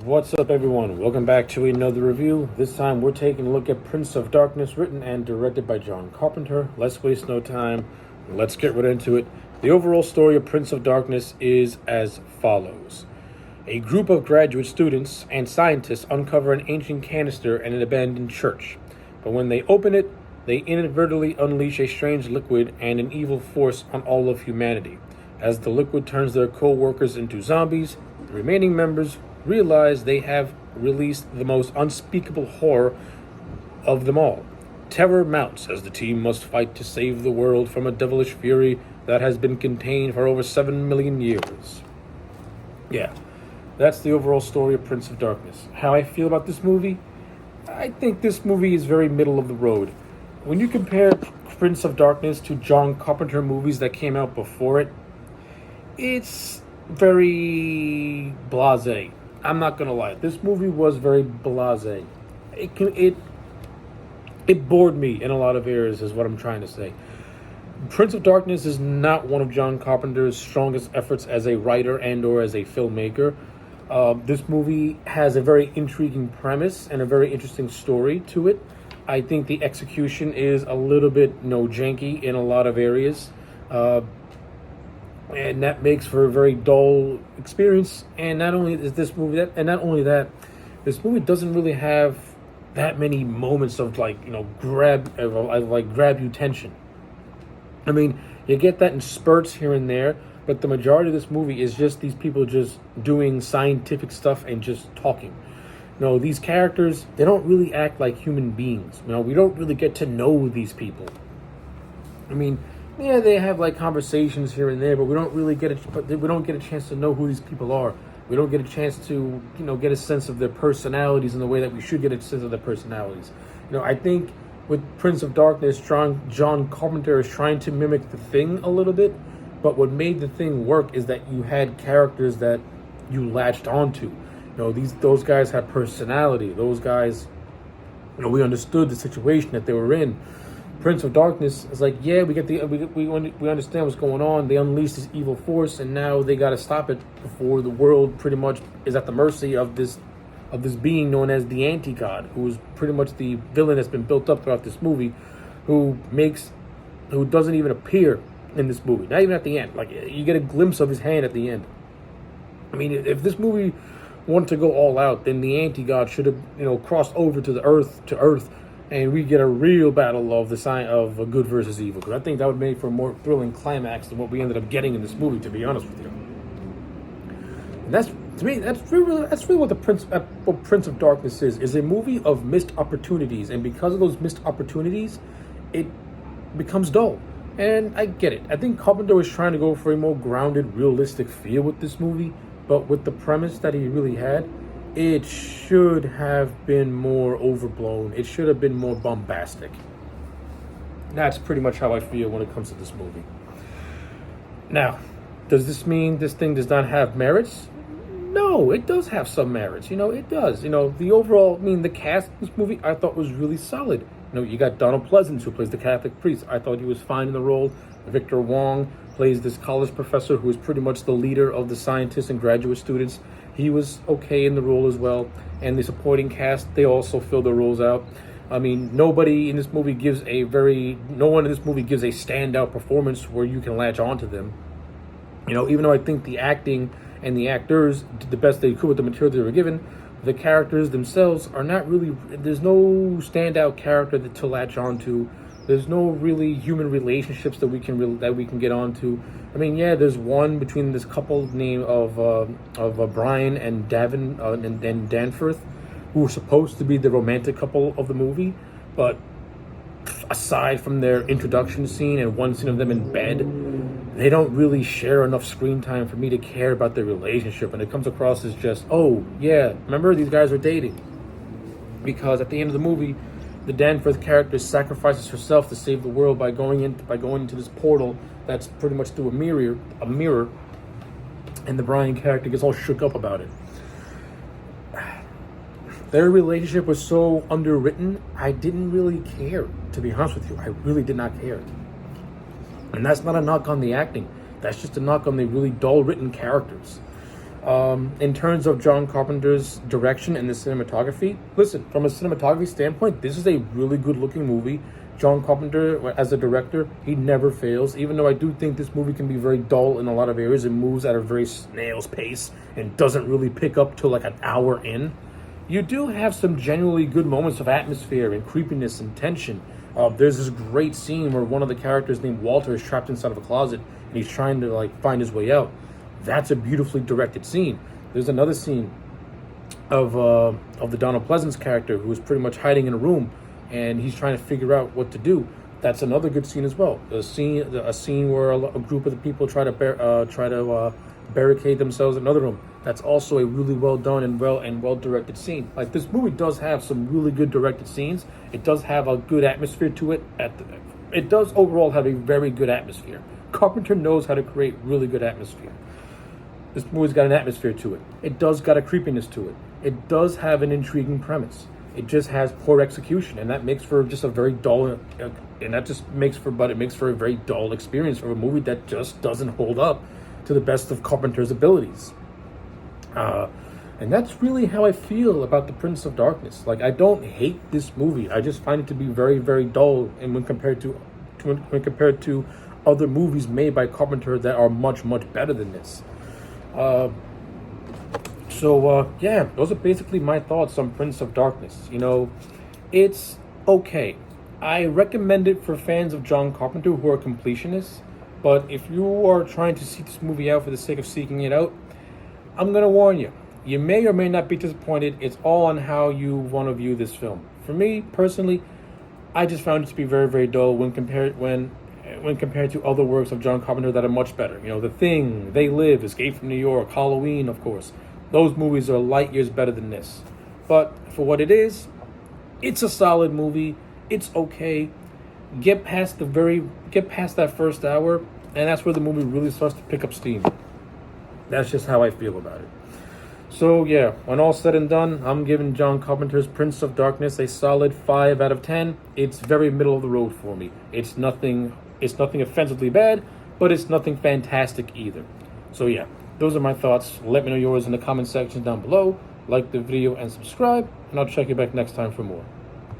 What's up, everyone? Welcome back to another review. This time we're taking a look at Prince of Darkness, written and directed by John Carpenter. Let's waste no time. Let's get right into it. The overall story of Prince of Darkness is as follows. A group of graduate students and scientists uncover an ancient canister in an abandoned church. But when they open it, they inadvertently unleash a strange liquid and an evil force on all of humanity. As the liquid turns their co-workers into zombies, the remaining members realize they have released the most unspeakable horror of them all. Terror mounts as the team must fight to save the world from a devilish fury that has been contained for over 7 million years. Yeah, that's the overall story of Prince of Darkness. How I feel about this movie? I think this movie is very middle of the road. When you compare Prince of Darkness to John Carpenter movies that came out before it, it's very blasé. I'm not gonna lie. This movie was very blasé. It bored me in a lot of areas, is what I'm trying to say. Prince of Darkness is not one of John Carpenter's strongest efforts as a writer and or as a filmmaker. This movie has a very intriguing premise and a very interesting story to it. I think the execution is a little bit janky in a lot of areas. And that makes for a very dull experience. And not only is this movie that, this movie doesn't really have that many moments of grab you tension. I mean, you get that in spurts here and there, but the majority of this movie is just these people just doing scientific stuff and just talking. These characters, they don't really act like human beings. We don't really get to know these people. I mean, yeah, they have conversations here and there, but we don't get a chance to know who these people are. We don't get a chance to get a sense of their personalities in the way that we should get a sense of their personalities. I think with Prince of Darkness, John Carpenter is trying to mimic The Thing a little bit, but what made The Thing work is that you had characters that you latched onto. Those guys had personality. Those guys, we understood the situation that they were in. Prince of Darkness is we understand what's going on. They unleashed this evil force, and now they got to stop it before the world pretty much is at the mercy of this being known as the anti-god, who is pretty much the villain that's been built up throughout this movie, who doesn't even appear in this movie, not even at the end. You get a glimpse of his hand at the end. I mean, if this movie wanted to go all out, then the anti-god should have crossed over to Earth. And we get a real battle of the sign of good versus evil. Because I think that would make for a more thrilling climax than what we ended up getting in this movie, to be honest with you. And that's really what what Prince of Darkness is a movie of missed opportunities. And because of those missed opportunities, it becomes dull. And I get it. I think Carpenter was trying to go for a more grounded, realistic feel with this movie. But with the premise that he really had, it should have been more overblown. It should have been more bombastic. That's pretty much how I feel when it comes to this movie. Now, does this mean this thing does not have merits? No, it does have some merits. It does. The overall, the cast of this movie I thought was really solid. You got Donald Pleasance, who plays the Catholic priest. I thought he was fine in the role. Victor Wong plays this college professor who is pretty much the leader of the scientists and graduate students. He was okay in the role as well. And the supporting cast, they also fill their roles out. I mean, no one in this movie gives a standout performance where you can latch onto them. Even though I think the acting and the actors did the best they could with the material they were given, the characters themselves are not really, there's no standout character to latch onto. There's no really human relationships that we can get onto. I mean, yeah, there's one between this couple named of Brian and and Danforth, who are supposed to be the romantic couple of the movie, but aside from their introduction scene and one scene of them in bed, they don't really share enough screen time for me to care about their relationship, and it comes across as just, oh yeah, remember these guys are dating, because at the end of the movie, the Danforth character sacrifices herself to save the world by going into this portal that's pretty much through a mirror, and the Brian character gets all shook up about it. Their relationship was so underwritten, I didn't really care, to be honest with you. I really did not care. And that's not a knock on the acting. That's just a knock on the really dull written characters. In terms of John Carpenter's direction and the cinematography, listen, from a cinematography standpoint, this is a really good looking movie. John Carpenter, as a director, he never fails. Even though I do think this movie can be very dull in a lot of areas, it moves at a very snail's pace and doesn't really pick up till like an hour in. You do have some genuinely good moments of atmosphere and creepiness and tension. There's this great scene where one of the characters named Walter is trapped inside of a closet and he's trying to like find his way out. That's a beautifully directed scene. There's another scene of the Donald Pleasance character who is pretty much hiding in a room and he's trying to figure out what to do. That's another good scene as well. A scene where a group of the people try to barricade themselves in another room. That's also a really well done and well directed scene. Like, this movie does have some really good directed scenes. It does have a good atmosphere to it. It does overall have a very good atmosphere. Carpenter knows how to create really good atmosphere. This movie's got an atmosphere to it. It does got a creepiness to it. It does have an intriguing premise. It just has poor execution, and that makes for just a very dull, it makes for a very dull experience for a movie that just doesn't hold up to the best of Carpenter's abilities. And that's really how I feel about The Prince of Darkness. Like, I don't hate this movie. I just find it to be very, very dull, and when compared to other movies made by Carpenter that are much, much better than this. Yeah, those are basically my thoughts on Prince of Darkness. You know, it's okay. I recommend it for fans of John Carpenter who are completionists, but if you are trying to seek this movie out for the sake of seeking it out, I'm going to warn you. You may or may not be disappointed. It's all on how you want to view this film. For me, personally, I just found it to be very, very dull when compared to other works of John Carpenter that are much better. You know, The Thing, They Live, Escape from New York, Halloween, of course. Those movies are light years better than this. But for what it is, it's a solid movie. It's okay. Get past that first hour, and that's where the movie really starts to pick up steam. That's just how I feel about it. So yeah, when all said and done, I'm giving John Carpenter's Prince of Darkness a solid 5 out of 10. It's very middle of the road for me. It's nothing offensively bad, but it's nothing fantastic either. So yeah, those are my thoughts. Let me know yours in the comment section down below. Like the video and subscribe, and I'll check you back next time for more.